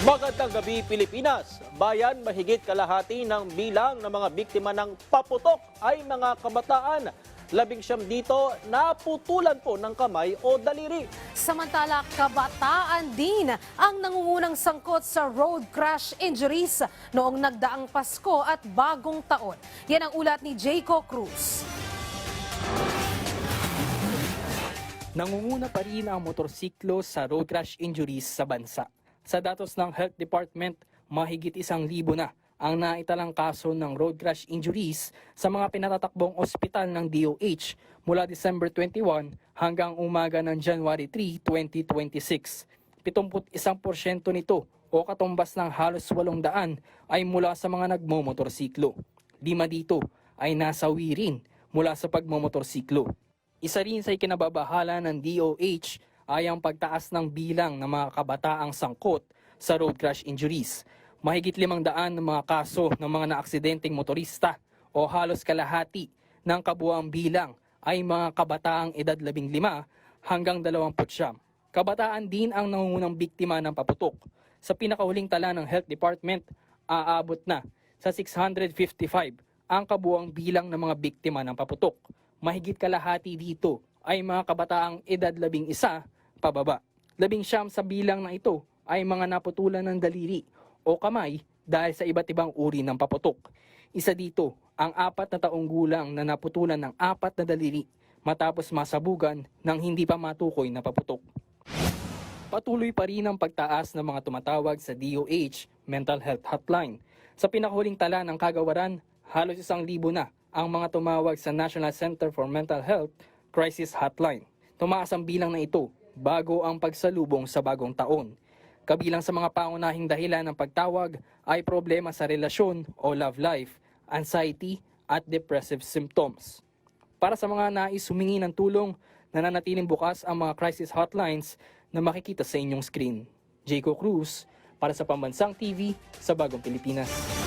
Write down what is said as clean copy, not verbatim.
Magandang gabi, Pilipinas. Bayan, mahigit kalahati ng bilang ng mga biktima ng paputok ay mga kabataan. 19 dito naputulan po ng kamay o daliri. Samantala, kabataan din ang nangungunang sangkot sa road crash injuries noong nagdaang Pasko at Bagong Taon. Yan ang ulat ni Jayco Cruz. Nangunguna pa rin ang motorsiklo sa road crash injuries sa bansa. Sa datos ng Health Department, mahigit 1,000 na ang naitalang kaso ng road crash injuries sa mga pinatatakbong ospital ng DOH mula December 21 hanggang umaga ng January 3, 2026. 71% nito o katumbas ng halos 800 ay mula sa mga nagmomotorsiklo. 5 dito ay nasawi rin mula sa pagmomotorsiklo. Isa rin sa ikinababahala ng DOH ay ang pagtaas ng bilang ng mga kabataang sangkot sa road crash injuries. Mahigit 500 ng mga kaso ng mga naaksidenteng motorista o halos kalahati ng kabuuang bilang ay mga kabataang edad 15 hanggang 29. Kabataan din ang nangungunang biktima ng paputok. Sa pinakahuling tala ng Health Department, aabot na sa 655 ang kabuuang bilang ng mga biktima ng paputok. Mahigit kalahati dito ay mga kabataang edad 11 pababa. 19 sa bilang na ito ay mga naputulan ng daliri o kamay dahil sa iba't ibang uri ng paputok. Isa dito ang 4 na taong gulang na naputulan ng 4 na daliri matapos masabugan ng hindi pa matukoy na paputok. Patuloy pa rin ang pagtaas ng mga tumatawag sa DOH Mental Health Hotline. Sa pinakahuling tala ng kagawaran, halos 1,000 na ang mga tumawag sa National Center for Mental Health Crisis Hotline. Tumaas ang bilang na ito bago ang pagsalubong sa bagong taon. Kabilang sa mga pangunahing dahilan ng pagtawag ay problema sa relasyon o love life, anxiety at depressive symptoms. Para sa mga nais humingi ng tulong, nananatiling bukas ang mga crisis hotlines na makikita sa inyong screen. Jayco Cruz para sa Pambansang TV sa Bagong Pilipinas.